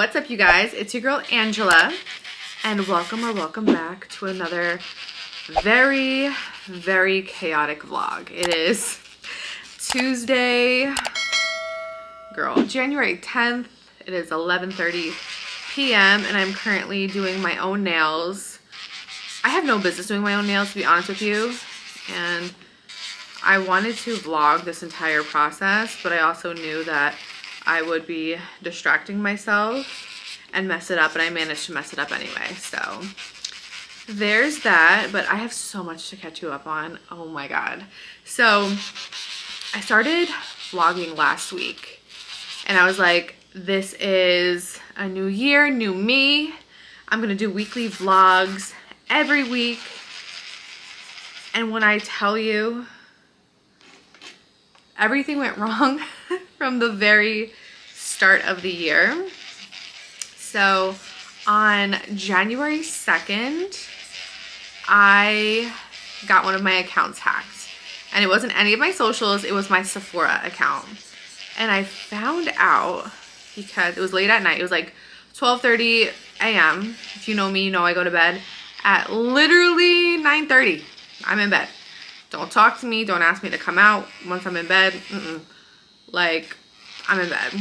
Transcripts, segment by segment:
What's up, you guys? It's your girl Angela, and welcome back to another very chaotic vlog. It is Tuesday, January 10th. It is 11:30 p.m. and I'm currently doing my own nails. I have no business doing my own nails, to be honest with you, and I wanted to vlog this entire process, but I also knew that I would be distracting myself and mess it up, and I managed to mess it up anyway. So there's that, but I have so much to catch you up on. Oh my god. So I started vlogging last week and I was like, this is a new year, new me. I'm gonna do weekly vlogs every week. And when I tell you, everything went wrong from the very start of the year. So on January 2nd, I got one of my accounts hacked. And it wasn't any of my socials, it was my Sephora account. And I found out because it was late at night. It was like 12:30 a.m. If you know me, you know I go to bed at literally 9:30. I'm in bed. Don't talk to me. Don't ask me to come out once I'm in bed. Like, I'm in bed.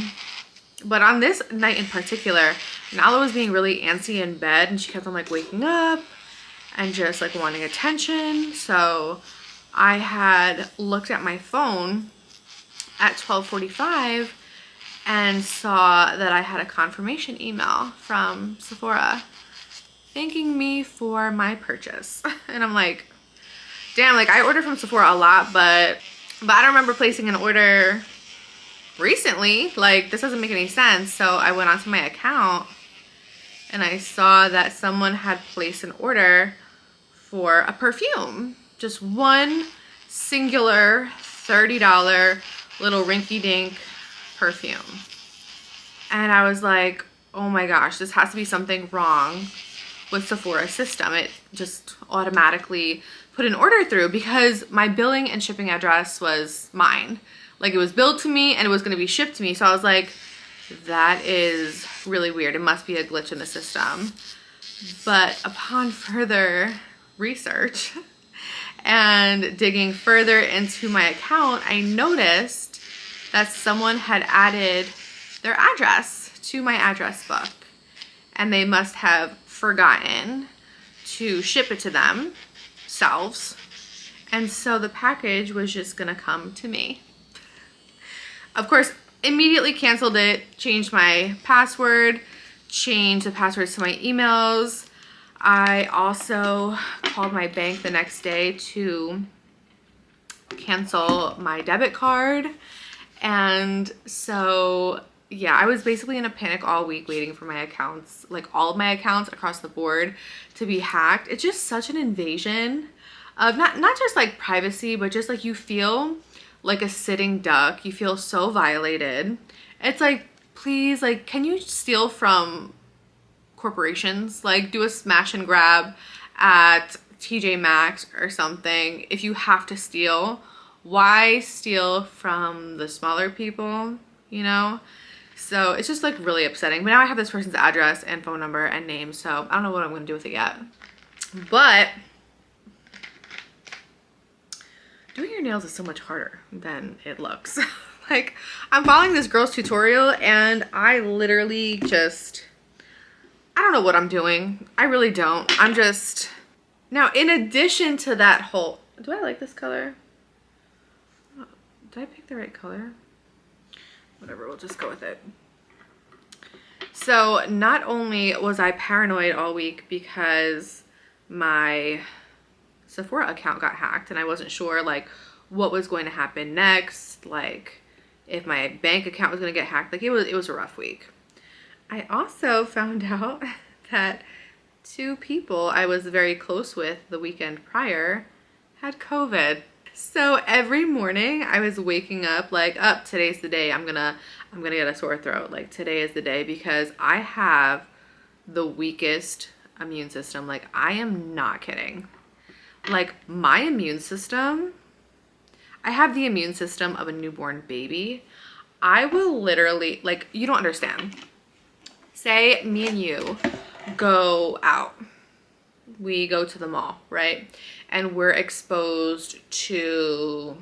But on this night in particular, Nala was being really antsy in bed, and she kept on like waking up and just like wanting attention. So I had looked at my phone at 12:45 and saw that I had a confirmation email from Sephora thanking me for my purchase. And I'm like, damn, like I order from Sephora a lot, but I don't remember placing an order recently. Like, this doesn't make any sense. So I went onto my account and I saw that someone had placed an order for a perfume. Just one singular $30 little rinky-dink perfume. And I was like, oh my gosh, this has to be something wrong with Sephora's system. It just automatically put an order through because my billing and shipping address was mine. Like, it was billed to me and it was going to be shipped to me. So I was like, that is really weird. It must be a glitch in the system. But upon further research and digging further into my account, I noticed that someone had added their address to my address book, and they must have forgotten to ship it to themselves. And so the package was just gonna come to me. Of course, immediately canceled it, changed my password, changed the passwords to my emails. I also called my bank the next day to cancel my debit card. And so yeah, I was basically in a panic all week waiting for my accounts, like all of my accounts across the board, to be hacked. It's just such an invasion of not just like privacy, but just like you feel like a sitting duck. You feel so violated. It's like, please, like, can you steal from corporations? Like, do a smash and grab at TJ Maxx or something. If you have to steal, why steal from the smaller people, you know? So it's just like really upsetting. But now I have this person's address and phone number and name, so I don't know what I'm gonna do with it yet. But doing your nails is so much harder than it looks. Like, I'm following this girl's tutorial and I literally just, I don't know what I'm doing. I really don't. I'm just, now in addition to that whole, do I like this color? Did I pick the right color? Whatever, we'll just go with it. So not only was I paranoid all week because my Sephora account got hacked and I wasn't sure like what was going to happen next, like if my bank account was going to get hacked. Like, it was a rough week. I also found out that 2 people I was very close with the weekend prior had COVID. So every morning I was waking up like, today's the day I'm gonna get a sore throat. Like, today is the day, because I have the weakest immune system. Like, I am not kidding. Like, my immune system, I have the immune system of a newborn baby. I will literally, like, you don't understand. say me and you go out. We go to the mall, right? And we're exposed to,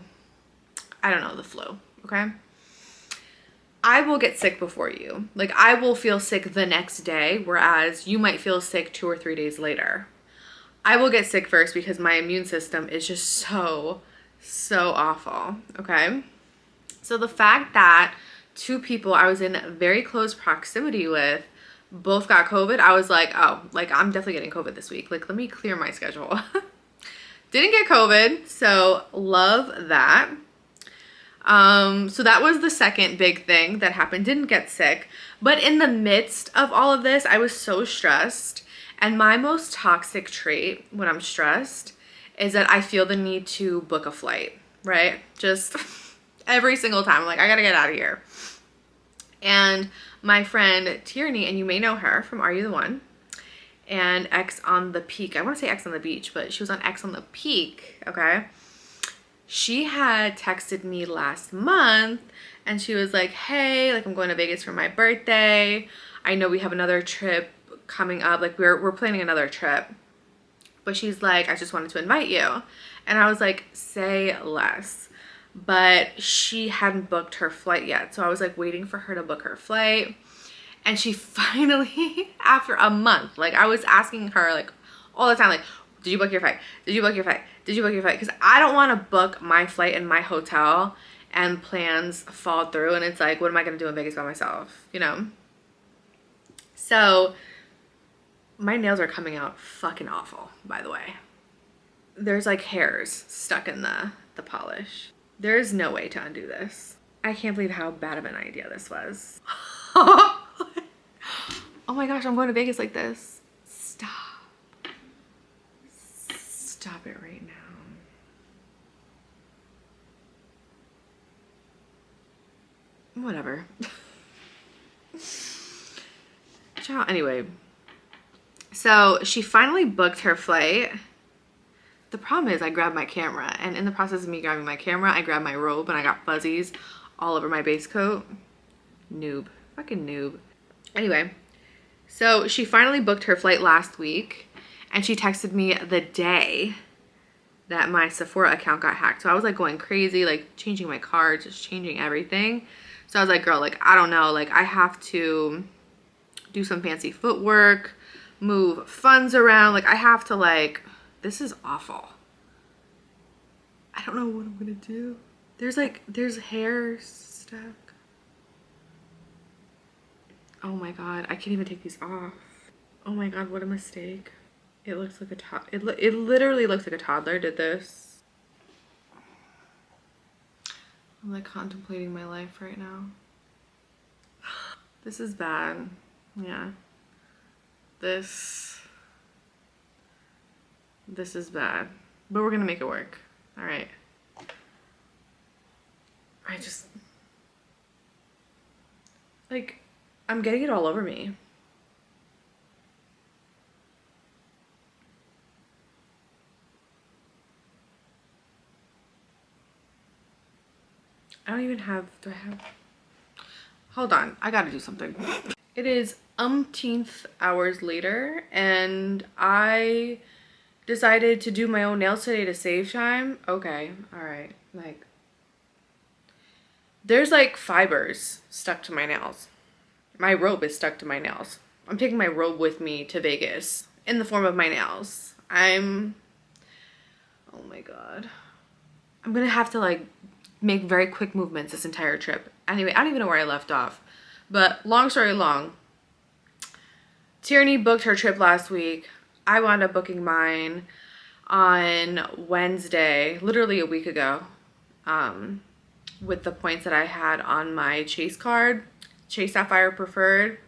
I don't know, the flu, okay? I will get sick before you. Like, I will feel sick the next day, whereas you might feel sick 2 or 3 days later. I will get sick first because my immune system is just so awful, okay? So the fact that 2 people I was in very close proximity with both got COVID, I was like, oh, like I'm definitely getting COVID this week. Like, let me clear my schedule. Didn't get COVID, so love that. So that was the second big thing that happened. Didn't get sick, but in the midst of all of this, I was so stressed. And my most toxic trait when I'm stressed is that I feel the need to book a flight, right? Just every single time. I'm like, I gotta get out of here. And my friend Tierney, and you may know her from Are You the One? And X on the Peak. I want to say X on the Beach, but she was on X on the Peak, okay? She had texted me last month and she was like, hey, like I'm going to Vegas for my birthday. I know we have another trip coming up. Like we're planning another trip. But she's like, I just wanted to invite you. And I was like, say less. But she hadn't booked her flight yet. So I was like waiting for her to book her flight. And she finally, after a month, like I was asking her like all the time, like, did you book your flight? Did you book your flight? Did you book your flight? Because I don't want to book my flight and my hotel and plans fall through. And it's like, what am I going to do in Vegas by myself? You know? So my nails are coming out fucking awful, by the way. There's like hairs stuck in the polish. There's no way to undo this. I can't believe how bad of an idea this was. Oh my gosh, I'm going to Vegas like this. Stop. Stop it right now. Whatever. Ciao. Anyway, so she finally booked her flight. The problem is I grabbed my camera, and in the process of me grabbing my camera, I grabbed my robe and I got fuzzies all over my base coat. Noob. Fucking noob. Anyway, so she finally booked her flight last week, and she texted me the day that my Sephora account got hacked. So I was like going crazy, like changing my cards, just changing everything. So I was like, girl, like, I don't know, like I have to do some fancy footwork, move funds around. Like I have to like, this is awful. I don't know what I'm gonna do. There's hair stuck. Oh my God, I can't even take these off. Oh my God, what a mistake. It looks like a it literally looks like a toddler did this. I'm like contemplating my life right now. This is bad. Yeah. This is bad. But we're gonna make it work. All right. I just, like, I'm getting it all over me. I don't even have, do I have, hold on, I gotta do something. It is umpteenth hours later, and I decided to do my own nails today to save time. Okay, all right, like, there's like fibers stuck to my nails. My robe is stuck to my nails. I'm taking my robe with me to Vegas in the form of my nails. Oh my God. I'm gonna have to like make very quick movements this entire trip. Anyway, I don't even know where I left off. But long story long, Tierney booked her trip last week. I wound up booking mine on Wednesday, literally a week ago, with the points that I had on my Chase card. Chase Sapphire Preferred,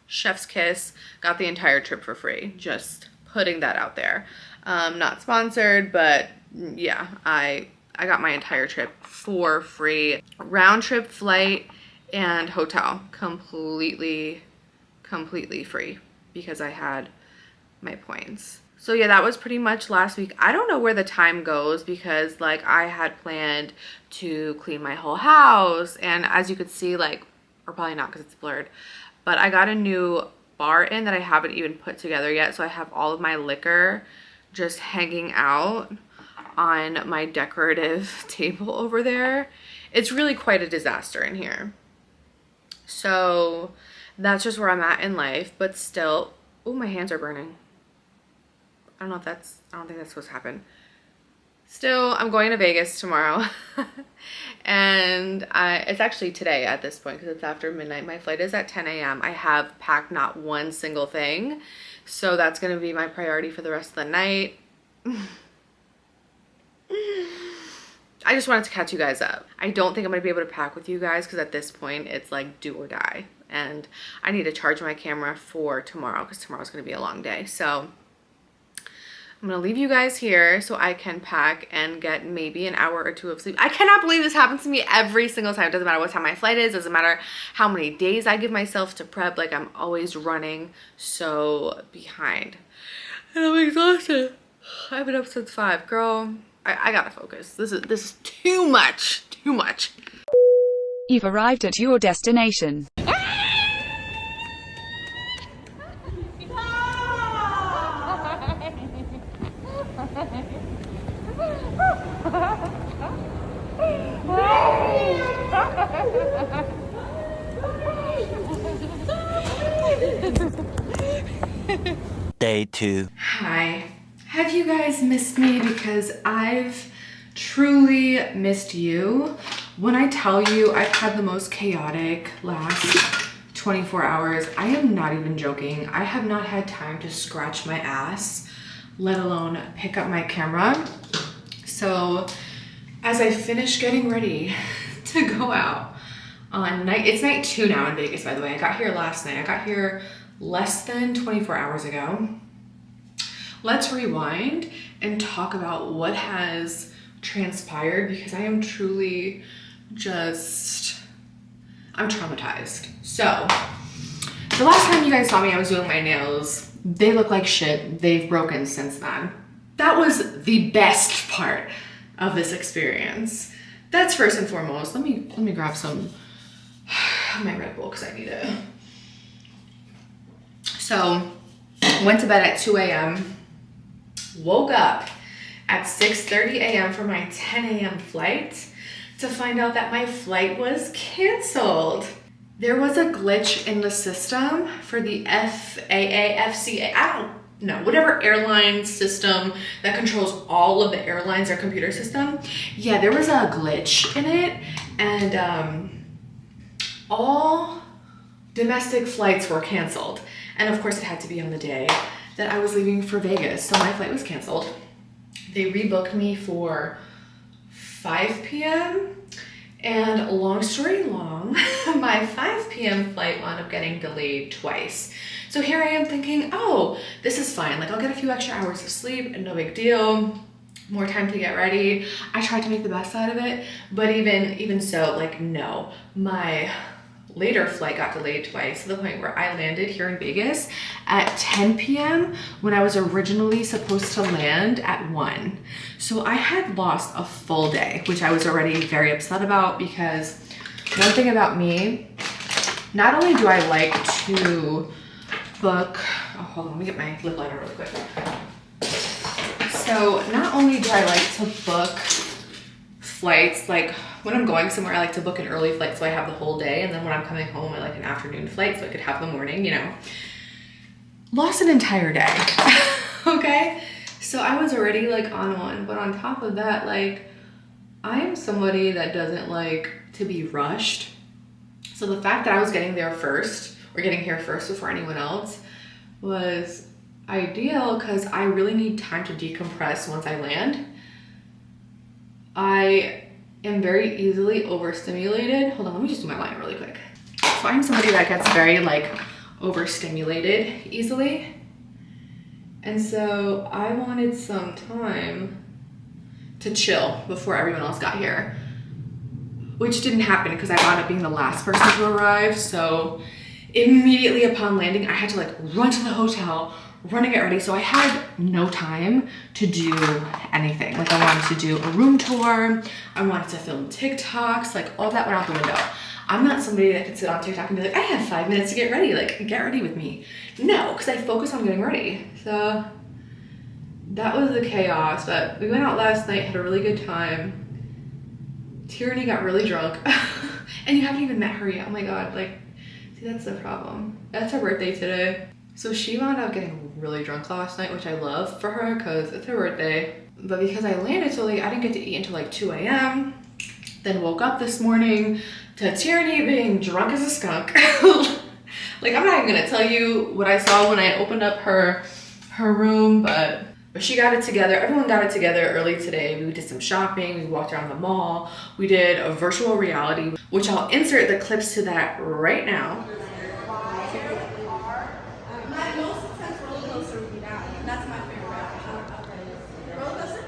chef's kiss, got the entire trip for free. Just putting that out there. Not sponsored, but yeah, I got my entire trip for free. Round trip flight and hotel, completely free because I had my points. So yeah, that was pretty much last week. I don't know where the time goes because like I had planned to clean my whole house, and as you could see, like, or probably not because it's blurred, but I got a new bar in that I haven't even put together yet. So I have all of my liquor just hanging out on my decorative table over there. It's really quite a disaster in here. So that's just where I'm at in life, but still, oh, my hands are burning. I don't think that's supposed to happen. Still, I'm going to Vegas tomorrow. And it's actually today at this point because it's after midnight. My flight is at 10 a.m. I have packed not one single thing. So that's going to be my priority for the rest of the night. I just wanted to catch you guys up. I don't think I'm going to be able to pack with you guys because at this point it's like do or die. And I need to charge my camera for tomorrow because tomorrow's going to be a long day. So I'm gonna leave you guys here so I can pack and get maybe an hour or two of sleep. I cannot believe this happens to me every single time. It doesn't matter what time my flight is, doesn't matter how many days I give myself to prep. Like, I'm always running so behind. And I'm exhausted. I've been up since 5. Girl, I gotta focus. This is too much. Too much. You've arrived at your destination. Day 2. Hi. Have you guys missed me? Because I've truly missed you. When I tell you I've had the most chaotic last 24 hours, I am not even joking. I have not had time to scratch my ass, let alone pick up my camera. So as I finish getting ready to go out on it's night 2 now in Vegas, by the way. I got here last night. I got here less than 24 hours ago. Let's rewind and talk about what has transpired because I am truly I'm traumatized. So the last time you guys saw me, I was doing my nails. They look like shit. They've broken since then. That was the best part of this experience. That's first and foremost. Let me grab some of my Red Bull because I need it. So went to bed at 2 a.m. Woke up at 6:30 a.m. for my 10 a.m. flight to find out that my flight was canceled. There was a glitch in the system for the FAA, FCA, I don't know, whatever airline system that controls all of the airlines, their computer system. Yeah, there was a glitch in it, and all domestic flights were canceled. And of course it had to be on the day that I was leaving for Vegas, so my flight was canceled. They rebooked me for 5 p.m. and long story long, my 5 p.m. flight wound up getting delayed twice. So here I am thinking, oh, this is fine. Like, I'll get a few extra hours of sleep and no big deal. More time to get ready. I tried to make the best out of it, but even so, like, no. My later flight got delayed twice to the point where I landed here in Vegas at 10 p.m. when I was originally supposed to land at 1. So I had lost a full day, which I was already very upset about because one thing about me, not only do I like to book, oh, hold on, let me get my lip liner really quick. So not only do I like to book flights, like when I'm going somewhere, I like to book an early flight so I have the whole day. And then when I'm coming home, I like an afternoon flight so I could have the morning, you know. Lost an entire day, okay? So I was already like on one, but on top of that, like I am somebody that doesn't like to be rushed. So the fact that I was getting there first or getting here first before anyone else was ideal because I really need time to decompress once I land. I am very easily overstimulated. Hold on, let me just do my line really quick. So I'm somebody that gets very like overstimulated easily. And so I wanted some time to chill before everyone else got here, which didn't happen because I wound up being the last person to arrive. So immediately upon landing, I had to like run to the hotel, run to get ready. So I had no time to do anything. Like I wanted to do a room tour. I wanted to film TikToks, like all that went out the window. I'm not somebody that could sit on TikTok and be like, I have 5 minutes to get ready. Like, get ready with me. No, because I focus on getting ready. So that was the chaos, but we went out last night, had a really good time. Tierney got really drunk. And you haven't even met her yet. Oh my God, like, see, that's the problem. That's her birthday today. So she wound up getting really drunk last night, which I love for her because it's her birthday. But because I landed so late, I didn't get to eat until like 2 a.m. Then woke up this morning to Tierney being drunk as a skunk. Like, I'm not even gonna tell you what I saw when I opened up her room, but she got it together. Everyone got it together early today. We did some shopping, we walked around the mall, we did a virtual reality, which I'll insert the clips to that right now. My most intense roller coaster would be that one. That's my favorite ride. Roller coaster?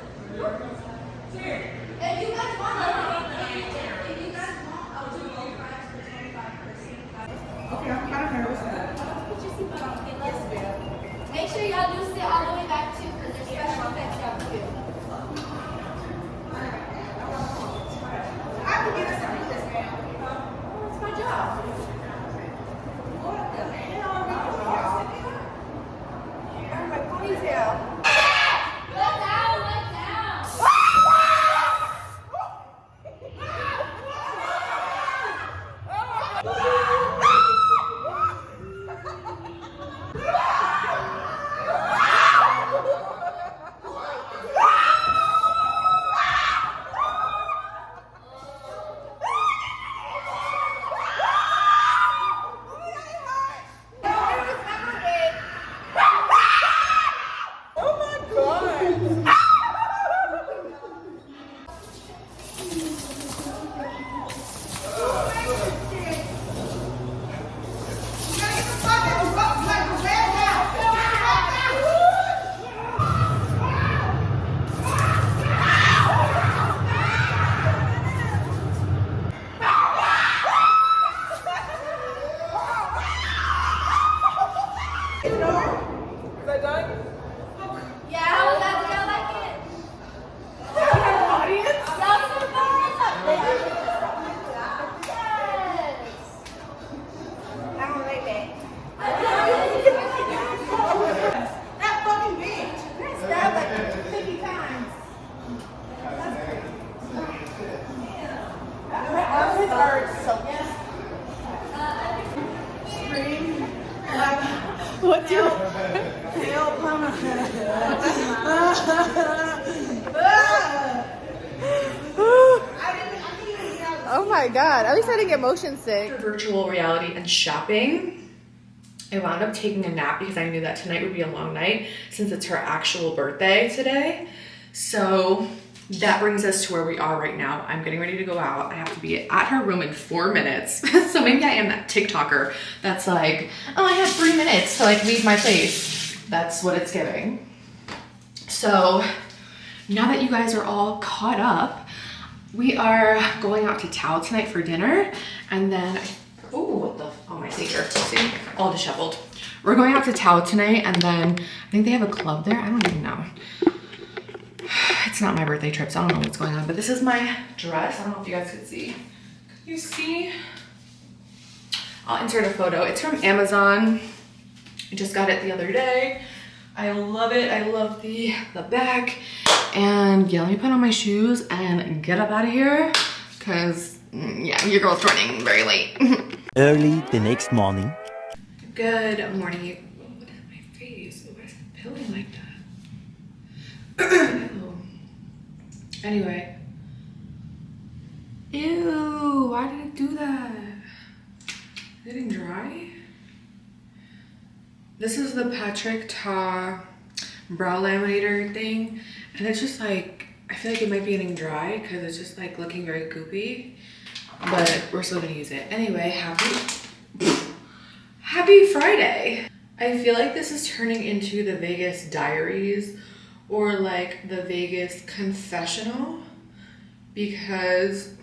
If you guys want, I'll do both rides for 25%. Okay, I'm kind of nervous. Put your seatbelt on. Okay, let's go. Make sure y'all do sit all the way back too, because there's special effects y'all do. I can get us out of this, man. That's my job. What the hell are we doing, y'all? I'm like, ponytail. Look down, look down. Yeah, how was that? Did y'all like it? Audience? Y'all survived! Yes! I don't like that. That fucking bitch! That stabbed like 50 times. My arms hurt so bad. Scream. What do you... Help, mama. Oh my God, at least I didn't get motion sick. After virtual reality and shopping, I wound up taking a nap because I knew that tonight would be a long night since it's her actual birthday today. So that brings us to where we are right now. I'm getting ready to go out. I have to be at her room in 4 minutes. So maybe I am that TikToker that's like, oh, I have 3 minutes to like leave my place. That's what it's giving. So now that you guys are all caught up, we are going out to Tao tonight for dinner. And then, oh my sneaker, see, all disheveled. We're going out to Tao tonight, and then I think they have a club there. I don't even know. It's not my birthday trip, so I don't know what's going on, but this is my dress. I don't know if you guys could see. Can you see? I'll insert a photo. It's from Amazon. I just got it the other day. I love it. I love the back. And yeah, let me put on my shoes and get up out of here, because yeah, your girl's running very late. Early the next morning. Good morning. What is my face? Why is it pilling like that? Anyway. Ew, why did it do that? Is it getting dry? This is the Patrick Ta brow laminator thing, and it's just like, I feel like it might be getting dry because it's just like looking very goopy, but we're still gonna use it. Anyway, happy Friday. I feel like this is turning into the Vegas diaries or like the Vegas confessional, because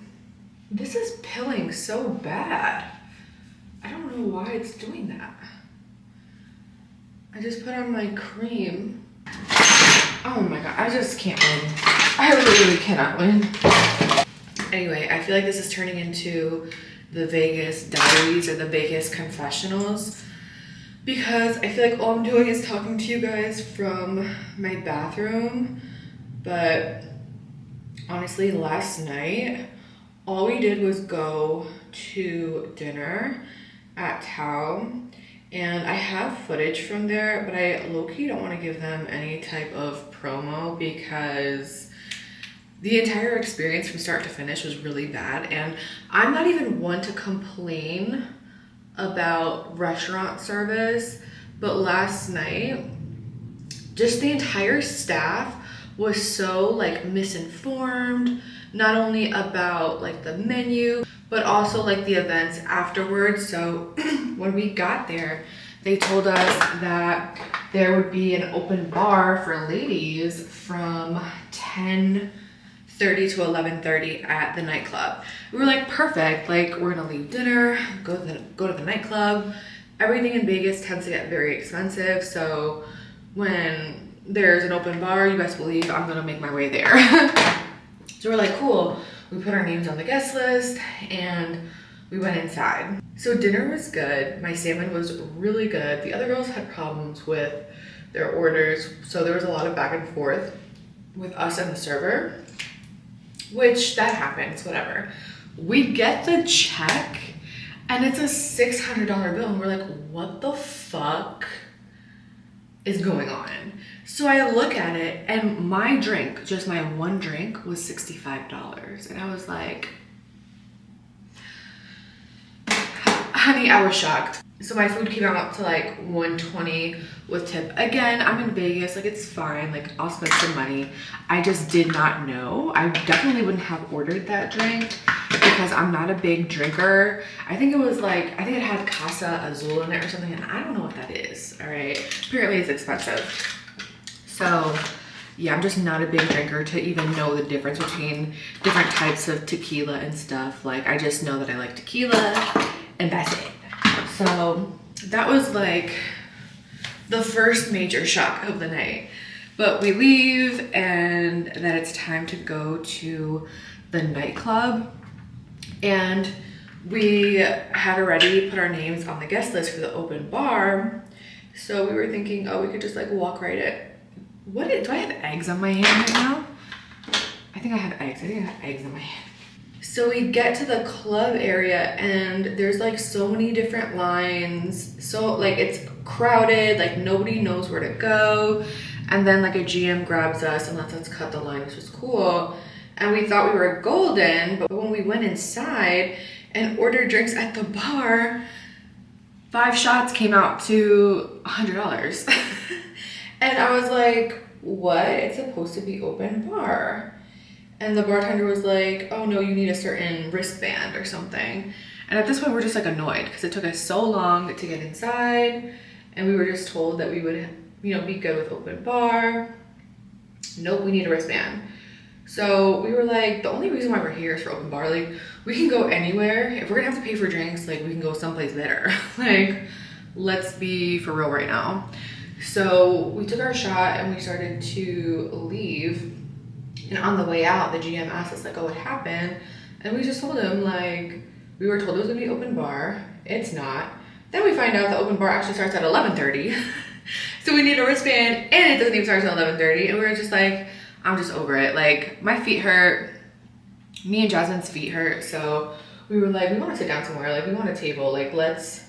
this is pilling so bad. I don't know why it's doing that. I just put on my cream. Oh my god, I just can't win. I literally cannot win. Anyway, I feel like this is turning into the Vegas diaries or the Vegas confessionals because I feel like all I'm doing is talking to you guys from my bathroom. But honestly, last night, all we did was go to dinner at Tao, and I have footage from there, but I low-key don't want to give them any type of promo because the entire experience from start to finish was really bad. And I'm not even one to complain about restaurant service, but last night, just the entire staff was so like misinformed, not only about like the menu, but also like the events afterwards. So when we got there, they told us that there would be an open bar for ladies from 10:30 to 11:30 at the nightclub. We were like, perfect, like we're gonna leave dinner, go to the nightclub. Everything in Vegas tends to get very expensive, so when there's an open bar, you best believe I'm gonna make my way there. So we're like, cool. We put our names on the guest list and we went inside. So dinner was good. My salmon was really good. The other girls had problems with their orders, so there was a lot of back and forth with us and the server, which that happens, whatever. We get the check and it's a $600 bill and we're like, what the fuck is going on? So I look at it and my drink, just my one drink, was $65. And I was like, honey, I was shocked. So my food came out to like $120 with tip. Again, I'm in Vegas, like it's fine, like I'll spend some money. I just did not know. I definitely wouldn't have ordered that drink because I'm not a big drinker. I think it was like, I think it had Casa Azul in it or something, and I don't know what that is, all right? Apparently it's expensive. So yeah, I'm just not a big drinker to even know the difference between different types of tequila and stuff. Like I just know that I like tequila and that's it. So that was like the first major shock of the night. But we leave and then it's time to go to the nightclub. And we had already put our names on the guest list for the open bar. So we were thinking, oh, we could just like walk right in. Do I have eggs on my hand right now? I think I have eggs. I think I have eggs on my hand. So we get to the club area and there's like so many different lines. So like it's crowded, like nobody knows where to go. And then like a GM grabs us and lets us cut the line, which was cool. And we thought we were golden, but when we went inside and ordered drinks at the bar, 5 shots came out to $100. And I was like, what? It's supposed to be open bar. And the bartender was like, oh no, you need a certain wristband or something. And at this point, we're just like annoyed because it took us so long to get inside. And we were just told that we would, you know, be good with open bar. Nope, we need a wristband. So we were like, the only reason why we're here is for open bar. Like, we can go anywhere. If we're gonna have to pay for drinks, like we can go someplace better. Like, let's be for real right now. So we took our shot and we started to leave. And on the way out, the GM asked us like, oh, what happened? And we just told him like, we were told it was gonna be open bar. It's not. Then we find out the open bar actually starts at 11:30. So we need a wristband and it doesn't even start until 11:30. And we were just like, I'm just over it. Like my feet hurt. Me and Jasmine's feet hurt. So we were like, we want to sit down somewhere. Like we want a table. Like let's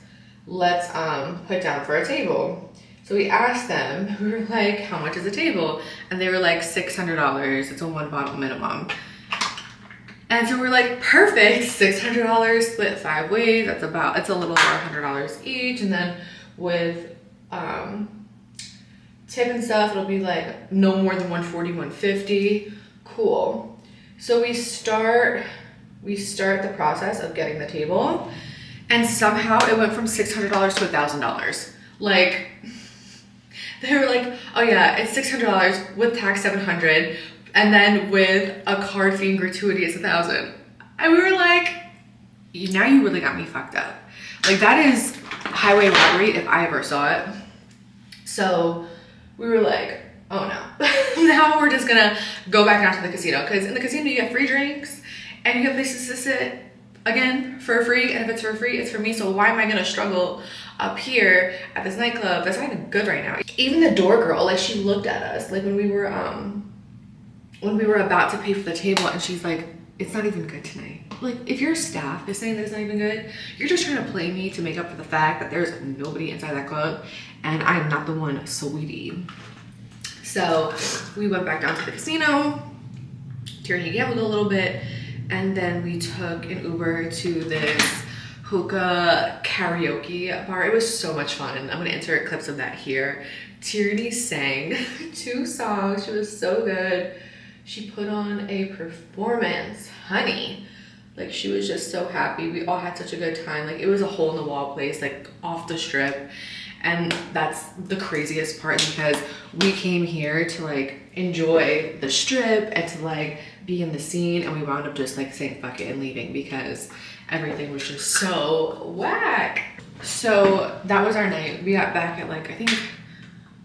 put down for a table. So we asked them, we were like, how much is a table? And they were like $600. It's a 1 bottle minimum. And so we're like, perfect, $600 split 5 ways. It's a little over $100 each. And then with tip and stuff, it'll be like no more than $140, $150. Cool. So we start the process of getting the table, and somehow it went from $600 to $1,000. Like, they were like, oh yeah, it's $600 with tax $700, and then with a card fee and gratuity it's $1,000. And we were like, now you really got me fucked up. Like that is highway robbery if I ever saw it. So we were like, oh no. Now we're just gonna go back down to the casino, because in the casino you get free drinks and you get places to sit, again, for free. And if it's for free, it's for me. So why am I gonna struggle up here at this nightclub that's not even good right now? Even the door girl, like, she looked at us like when we were about to pay for the table, and she's like, it's not even good tonight. Like, if your staff is saying that it's not even good, you're just trying to play me to make up for the fact that there's nobody inside that club and I'm not the one, sweetie. So we went back down to the casino. Tierney gambled a little bit, and then we took an Uber to this hookah karaoke bar. It was so much fun. I'm gonna insert clips of that here. Tierney sang 2 songs. She was so good. She put on a performance, honey. Like, she was just so happy. We all had such a good time. Like, it was a hole in the wall place, like off the strip. And that's the craziest part, because we came here to like enjoy the strip and to like be in the scene, and we wound up just like saying fuck it and leaving because everything was just so whack. So that was our night. We got back at like, I think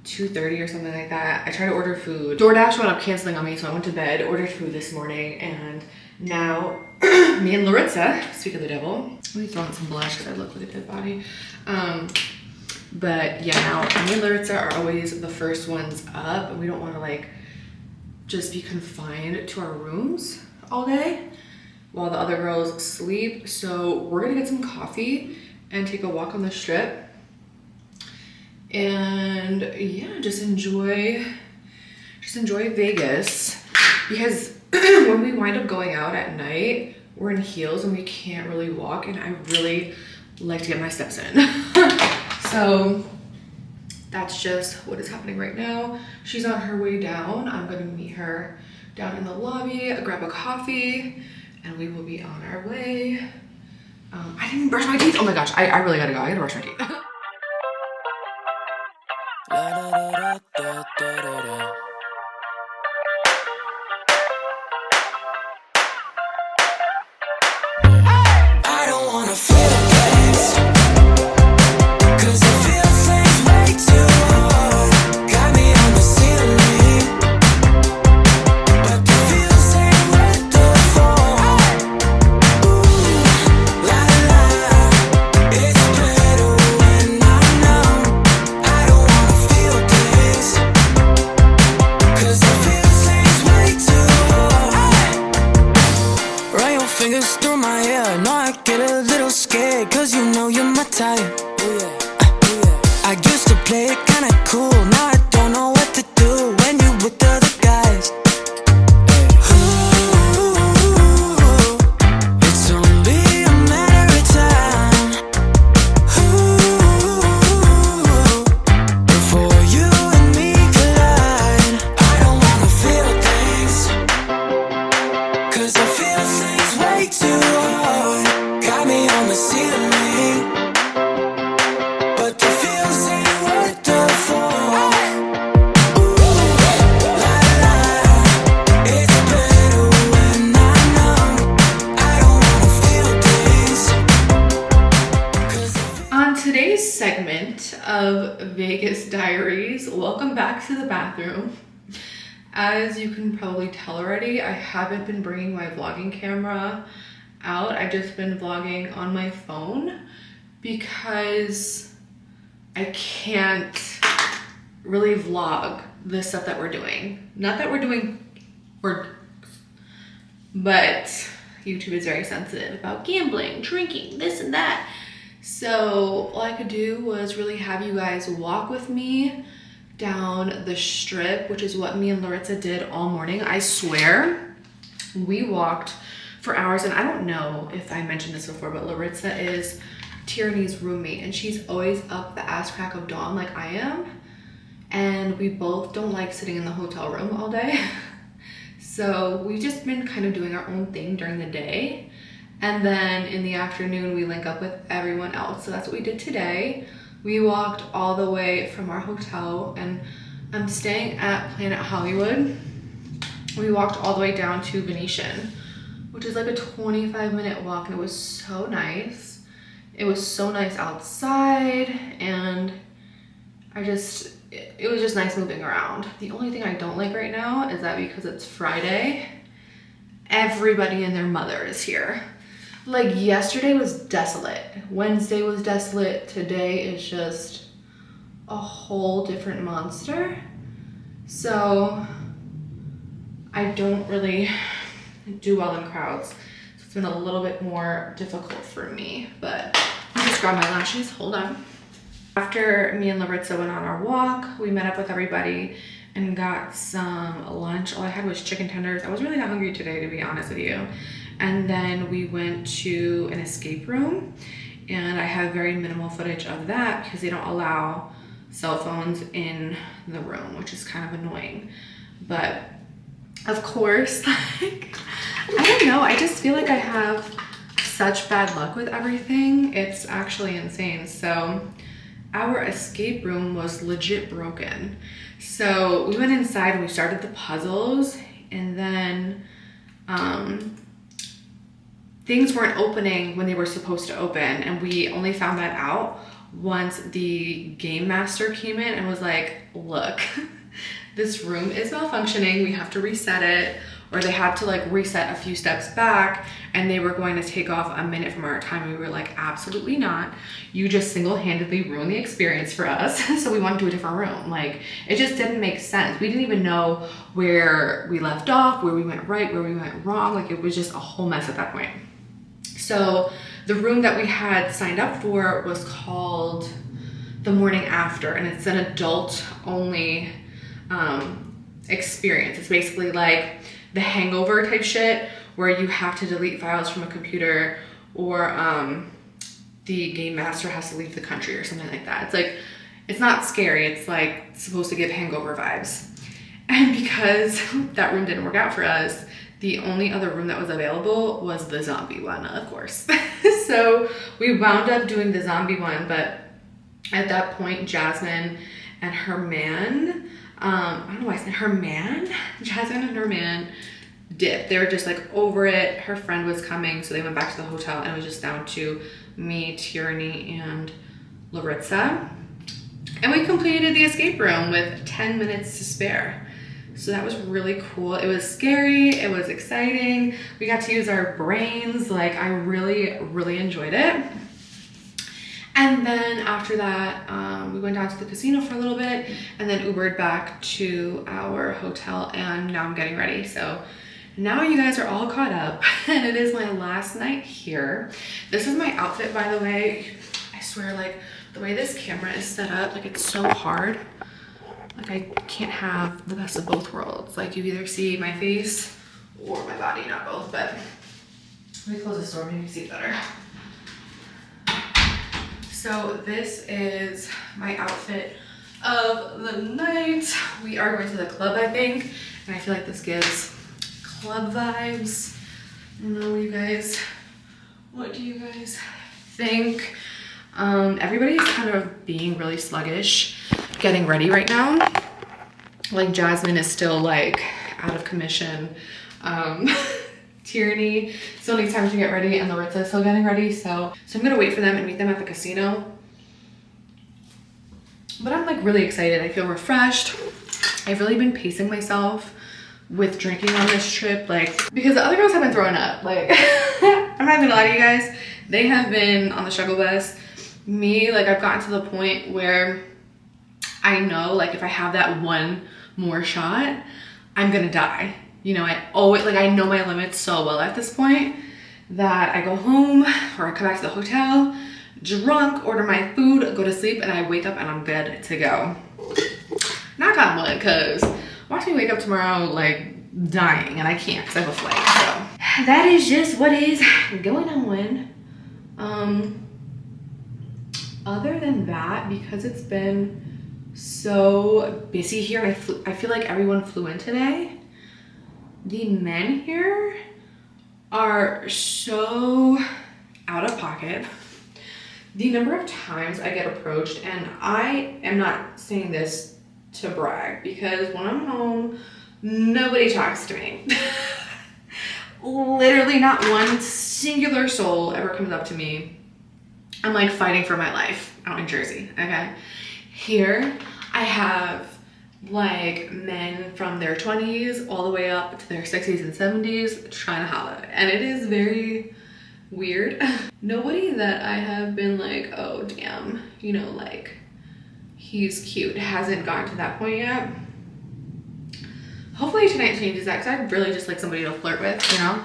2:30 or something like that. I tried to order food. DoorDash wound up canceling on me, so I went to bed, ordered food this morning, and now me and Laritza, speak of the devil, let me throw on some blush because I look like a dead body. But yeah, now me and Laritza are always the first ones up, and we don't want to like just be confined to our rooms all day while the other girls sleep. So we're gonna get some coffee and take a walk on the strip, and yeah, just enjoy Vegas, because when we wind up going out at night, we're in heels and we can't really walk, and I really like to get my steps in. So that's just what is happening right now. She's on her way down. I'm gonna meet her down in the lobby, grab a coffee, and we will be on our way. I didn't even brush my teeth. Oh my gosh, I really gotta go. I gotta brush my teeth. I don't wanna feel things, 'cause it feels things way too hard. Got me on the ceiling, but the feels ain't worth the fall. Ooh, la la, it's better when I'm numb. I don't wanna feel things, 'cause it feels things way too hard. Run your fingers through my hair, no, I get a little scared, 'cause you know you're my type. I used to play it kinda cool, now I don't know what to do when you with the other guys. Ooh, it's only a matter of time. Ooh, before you and me collide. I don't wanna feel things, 'cause I feel things way too hard. Got me on the ceiling, but the feels ain't worth the fall. Ooh, la la, it's better when I'm numb. I don't wanna feel things, 'cause I feel On today's segment of Vegas Diaries, welcome back to the bathroom. As you can probably tell already, I haven't been bringing my vlogging camera out. I've just been vlogging on my phone because I can't really vlog the stuff that we're doing. Not that we're doing, but YouTube is very sensitive about gambling, drinking, this and that. So all I could do was really have you guys walk with me down the strip, which is what me and Laritza did all morning. I swear, we walked for hours, and I don't know if I mentioned this before, but Laritza is Tierney's roommate, and she's always up the ass crack of dawn like I am, and we both don't like sitting in the hotel room all day. So we've just been kind of doing our own thing during the day, and then in the afternoon we link up with everyone else. So that's what we did today. We walked all the way from our hotel, and I'm staying at Planet Hollywood. We walked all the way down to Venetian, which is like a 25-minute walk, and it was so nice. It was so nice outside, and I just it was just nice moving around. The only thing I don't like right now is that because it's Friday, everybody and their mother is here. Like yesterday was desolate, Wednesday was desolate, today is just a whole different monster. So I don't really do well in crowds. So it's been a little bit more difficult for me, but let me just grab my lashes, hold on. After me and Laritza went on our walk, we met up with everybody and got some lunch. All I had was chicken tenders. I was really not hungry today, to be honest with you. And then we went to an escape room, and I have very minimal footage of that because they don't allow cell phones in the room, which is kind of annoying. But of course, like, I don't know, I just feel like I have such bad luck with everything. It's actually insane. So our escape room was legit broken. So we went inside and we started the puzzles, and then things weren't opening when they were supposed to open, and we only found that out once the game master came in and was like, look, this room is malfunctioning, we have to reset it. Or they had to like reset a few steps back, and they were going to take off a minute from our time. And we were like, absolutely not. You just single-handedly ruined the experience for us. So we want to do a different room. Like, it just didn't make sense. We didn't even know where we left off, where we went right, where we went wrong. Like, it was just a whole mess at that point. So the room that we had signed up for was called The Morning After, and it's an adult only experience. It's basically like the Hangover type shit where you have to delete files from a computer, or the game master has to leave the country or something like that. It's like, it's not scary, it's like supposed to give hangover vibes. And because that room didn't work out for us, the only other room that was available was the zombie one, of course. So we wound up doing the zombie one, but at that point, Jasmine and her man, I don't know why I said her man, Jasmine and her man dipped. They were just like over it. Her friend was coming, so they went back to the hotel, and it was just down to me, Tierney, and Laritza. And we completed the escape room with 10 minutes to spare. So that was really cool. It was scary, it was exciting. We got to use our brains. Like, I really, really enjoyed it. And then after that, we went down to the casino for a little bit, and then Ubered back to our hotel, and now I'm getting ready. So now you guys are all caught up, and it is my last night here. This is my outfit, by the way. I swear, like, the way this camera is set up, like, it's so hard. Like, I can't have the best of both worlds. Like, you either see my face or my body, not both. But let me close this door, maybe you can see it better. So this is my outfit of the night. We are going to the club, I think, and I feel like this gives club vibes. I don't know, you guys, what do you guys think? Everybody's kind of being really sluggish getting ready right now. Like, Jasmine is still like out of commission. Tierney still needs time to get ready, and Laritza is still getting ready. So I'm gonna wait for them and meet them at the casino. But I'm like really excited. I feel refreshed. I've really been pacing myself with drinking on this trip, like, because the other girls have been throwing up. Like, I'm not gonna lie to you guys, they have been on the struggle bus. Me, like, I've gotten to the point where I know, like, if I have that one more shot, I'm gonna die. You know, I always, like, I know my limits so well at this point that I go home or I come back to the hotel, drunk, order my food, go to sleep, and I wake up and I'm good to go. Knock on wood, because watch me wake up tomorrow, like, dying, and I can't because I have a flight. So that is just what is going on. Other than that, because it's been so busy here, I feel like everyone flew in today. The men here are so out of pocket. The number of times I get approached, and I am not saying this to brag, because when I'm home, nobody talks to me. Literally not one singular soul ever comes up to me. I'm like fighting for my life out in Jersey, okay? Here, I have like men from their 20s all the way up to their 60s and 70s trying to holla, and it is very weird. Nobody that I have been like, oh damn, you know, like he's cute, hasn't gotten to that point yet. Hopefully tonight changes that, because I really just like somebody to flirt with, you know,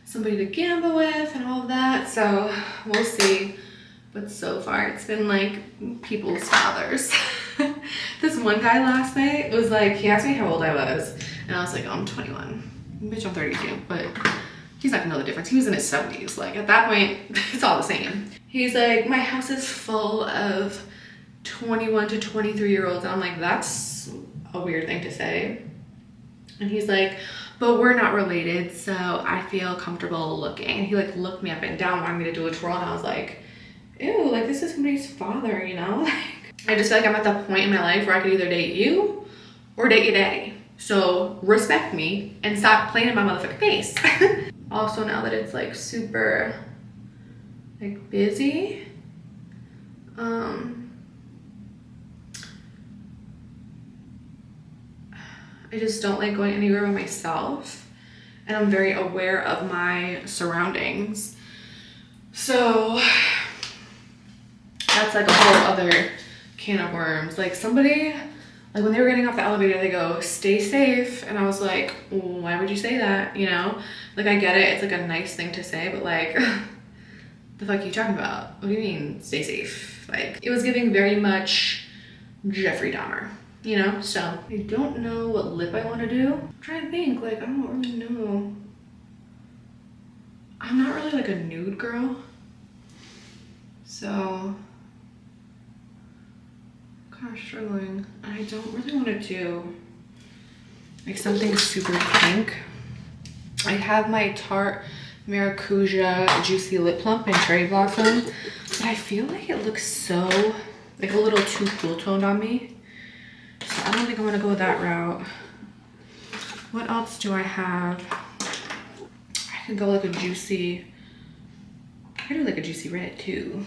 somebody to gamble with and all of that. So we'll see. But so far it's been like people's fathers. This one guy last night was like, he asked me how old I was, and I was like, oh, I'm 21. Bitch, I'm 32, but he's not gonna know the difference. He was in his 70s. Like at that point, it's all the same. He's like, my house is full of 21 to 23-year-olds. I'm like, that's a weird thing to say. And he's like, but we're not related, so I feel comfortable looking. And he like looked me up and down, wanted me to do a twirl, and I was like, ew, like this is somebody's father, you know? Like, I just feel like I'm at the point in my life where I could either date you or date your daddy. So respect me and stop playing in my motherfucking face. Also, now that it's like super like busy, I just don't like going anywhere by myself, and I'm very aware of my surroundings. So that's like a whole other can of worms. Like somebody, like when they were getting off the elevator, they go, stay safe. And I was like, why would you say that? You know, like I get it. It's like a nice thing to say, but like, the fuck are you talking about? What do you mean stay safe? Like it was giving very much Jeffrey Dahmer, you know? So I don't know what lip I want to do. I'm trying to think, like, I don't really know. I'm not really like a nude girl. So kind of struggling. I don't really want to do like something super pink. I have my Tarte Maracuja Juicy Lip Plump in Cherry Blossom, but I feel like it looks so like a little too cool toned on me. So I don't think I want to go that route. What else do I have? I could go like a juicy, I could do like a juicy red too.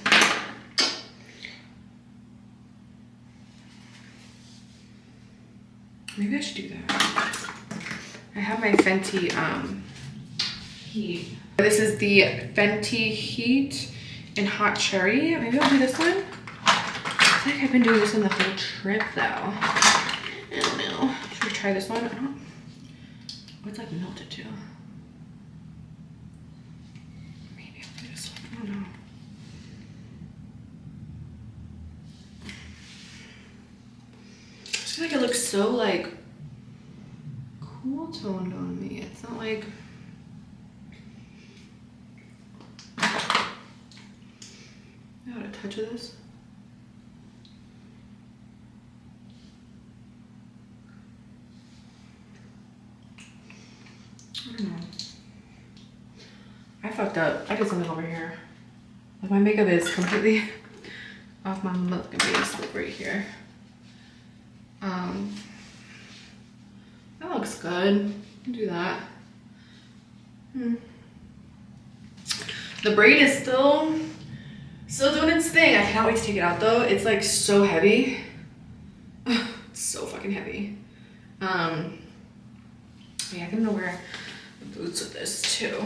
Maybe I should do that. I have my Fenty Heat. This is the Fenty Heat in Hot Cherry. Maybe I'll do this one. I feel like I've been doing this on the whole trip though. I don't know. Should we try this one? I don't. Oh, it's like melted too. Maybe I'll do this one. I don't know. I just feel like it looks so like cool toned on me. It's not like I got a touch of this. I don't know. I fucked up. I did something over here. Like my makeup is completely off my motherfucking face, like right here. That looks good. Do that. The braid is still doing its thing. I cannot wait to take it out though. It's like so heavy. It's so fucking heavy. Yeah, I think I'm gonna wear boots with this too.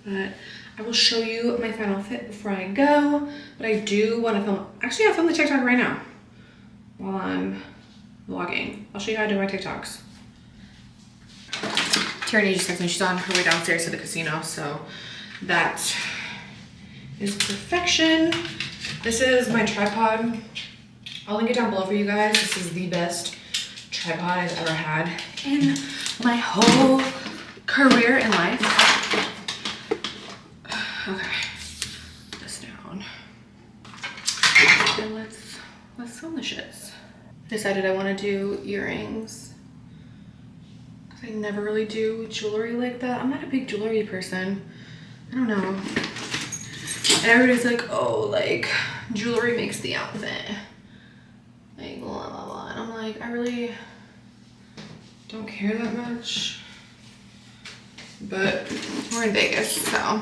But I will show you my final fit before I go. But I do want to film. Actually, I'll film the TikTok right now while I'm vlogging. I'll show you how to do my TikToks. Tierney just texted me. She's on her way downstairs to the casino, so that is perfection. This is my tripod. I'll link it down below for you guys. This is the best tripod I've ever had in my whole career in life. Okay, put this down. And let's film the shits. Decided I want to do earrings. I never really do jewelry like that. I'm not a big jewelry person. I don't know. And everybody's like, oh, like, jewelry makes the outfit. Like, blah, blah, blah. And I'm like, I really don't care that much. But we're in Vegas, so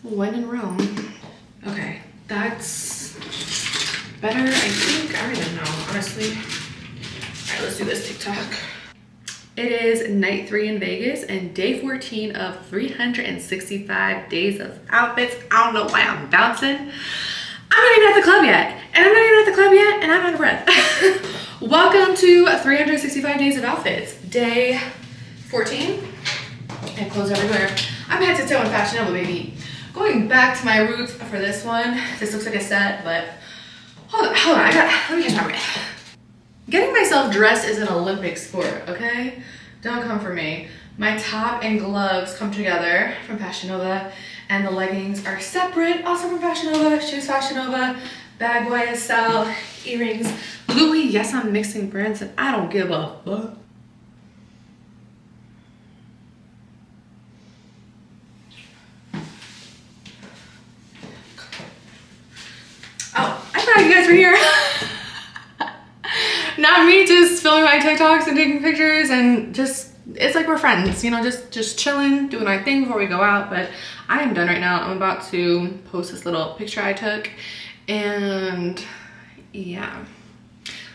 when in Rome. Okay, that's better, I think. I don't even know, honestly. right, let's do this TikTok. It is night 3 in Vegas and day 14 of 365 days of outfits. I don't know why I'm bouncing. I'm not even at the club yet, and I'm not even at the club yet, and I'm out of breath. Welcome to 365 days of outfits, day 14. I have clothes everywhere. I'm head to toe in Fashion Nova, baby. Going back to my roots for this one. This looks like a set, but hold on, let me catch my breath. Getting myself dressed is an Olympic sport, okay? Don't come for me. My top and gloves come together from Fashion Nova, and the leggings are separate, also from Fashion Nova, shoes Fashion Nova, bag YSL, earrings Louis. Yes, I'm mixing brands and I don't give a fuck. Oh, I thought you guys were here. Not me just filming my TikToks and taking pictures and just, it's like we're friends, you know, just chilling, doing our thing before we go out. But I am done right now. I'm about to post this little picture I took, and yeah,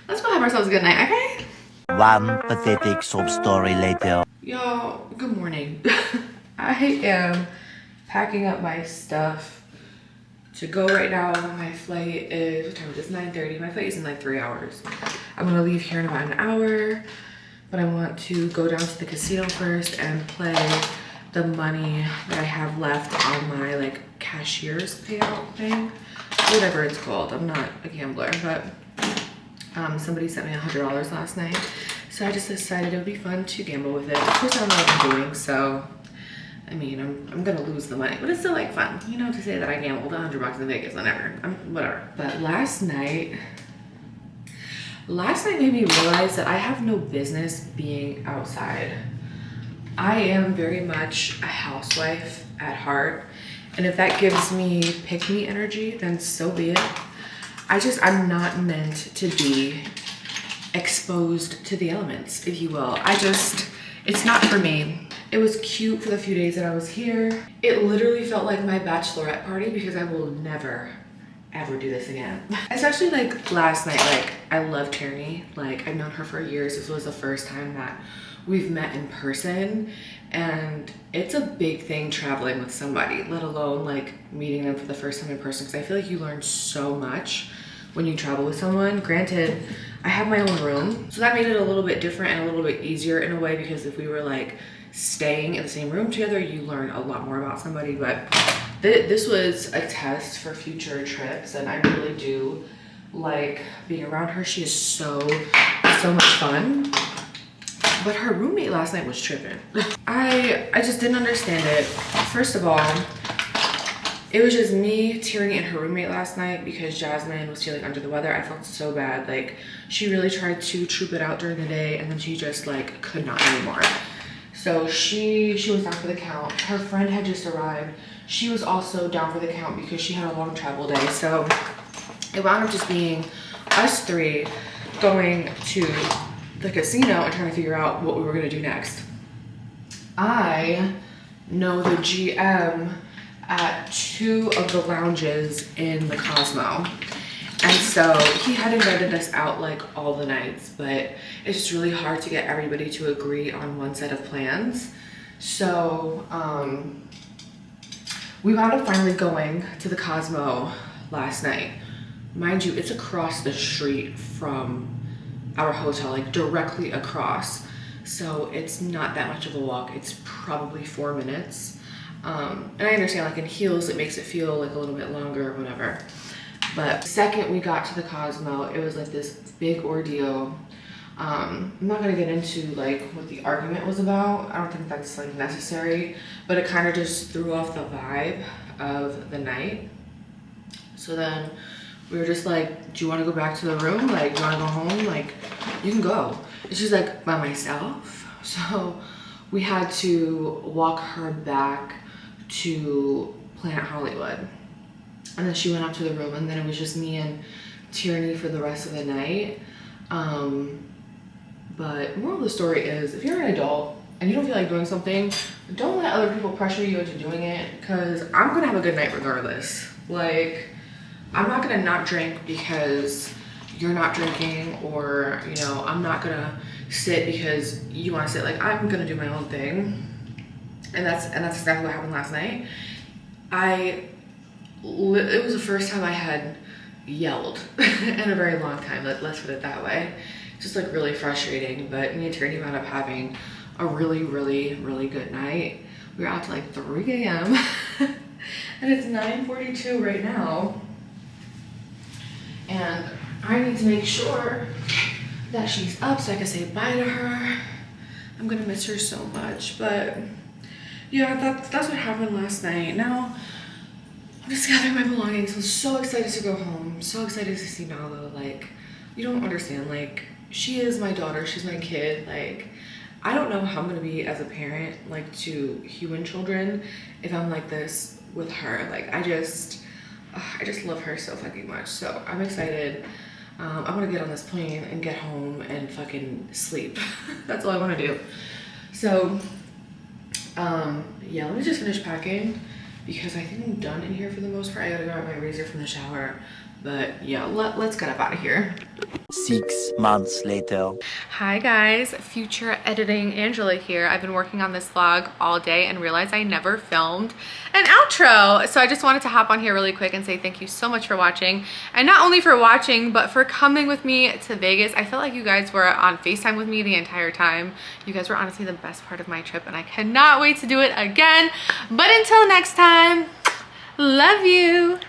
let's go have ourselves a good night, okay? One pathetic sob story later. Y'all, good morning. I am packing up my stuff to go right now. My flight is, what time is it? 9:30. My flight is in like 3 hours. I'm gonna leave here in about an hour, but I want to go down to the casino first and play the money that I have left on my like cashier's payout thing, whatever it's called. I'm not a gambler, but somebody sent me $100 last night, so I just decided it would be fun to gamble with it. Of course, I don't know what I'm doing, so I mean, I'm gonna lose the money, but it's still like fun, you know, to say that I gambled $100 in Vegas, whatever. Whatever. But last night made me realize that I have no business being outside. I am very much a housewife at heart, and if that gives me pick-me energy, then so be it. I'm not meant to be exposed to the elements, if you will. It's not for me. It was cute for the few days that I was here. It literally felt like my bachelorette party, because I will never, ever do this again. Especially like last night, like I love Tierney. Like I've known her for years. This was the first time that we've met in person, and it's a big thing traveling with somebody, let alone like meeting them for the first time in person, because I feel like you learn so much when you travel with someone. Granted, I have my own room, so that made it a little bit different and a little bit easier in a way, because if we were like staying in the same room together, you learn a lot more about somebody. But this was a test for future trips, and I really do like being around her. She is so much fun. But her roommate last night was tripping. I just didn't understand it. First of all, it was just me, Tierney, and her roommate last night, because Jasmine was feeling under the weather. I felt so bad. Like she really tried to troop it out during the day, and then she just like could not anymore. So she was down for the count. Her friend had just arrived. She was also down for the count because she had a long travel day. So it wound up just being us three going to the casino and trying to figure out what we were gonna do next. I know the GM at 2 of the lounges in the Cosmo. And so he had invited us out like all the nights, but it's just really hard to get everybody to agree on one set of plans. So we wound up finally going to the Cosmo last night. Mind you, it's across the street from our hotel, like directly across. So it's not that much of a walk. It's probably 4 minutes. And I understand like in heels, it makes it feel like a little bit longer or whatever. But the second we got to the Cosmo, it was like this big ordeal. I'm not gonna get into like what the argument was about. I don't think that's like necessary, but it kind of just threw off the vibe of the night. So then we were just like, do you want to go back to the room? Like, do you want to go home? Like, you can go. And she's like, by myself? So we had to walk her back to Planet Hollywood. And then she went up to the room, and then it was just me and Tierney for the rest of the night. But moral of the story is, if you're an adult and you don't feel like doing something, don't let other people pressure you into doing it, because I'm gonna have a good night regardless. Like, I'm not gonna not drink because you're not drinking, or, you know, I'm not gonna sit because you want to sit. Like, I'm gonna do my own thing. And that's exactly what happened last night. It was the first time I had yelled in a very long time. Let's put it that way. Just like really frustrating, but me and Tierney wound up having a really, really, really good night. We were out till like 3 a.m. and it's 9:42 right now. And I need to make sure that she's up so I can say bye to her. I'm gonna miss her so much, but yeah, that's what happened last night. Now I'm just gathering my belongings. I'm so excited to go home. So excited to see Nala. Like, you don't understand. Like, she is my daughter. She's my kid. Like, I don't know how I'm gonna be as a parent, like, to human children if I'm like this with her. Like, I just love her so fucking much. So I'm excited. I'm gonna get on this plane and get home and fucking sleep. That's all I want to do. So yeah, let me just finish packing because I think I'm done in here for the most part. I gotta grab my razor from the shower, but yeah, let's get up out of here. 6 months later. Hi guys, future editing Angela here. I've been working on this vlog all day and realized I never filmed an outro. So I just wanted to hop on here really quick and say thank you so much for watching. And not only for watching, but for coming with me to Vegas. I felt like you guys were on FaceTime with me the entire time. You guys were honestly the best part of my trip and I cannot wait to do it again. But until next time, love you.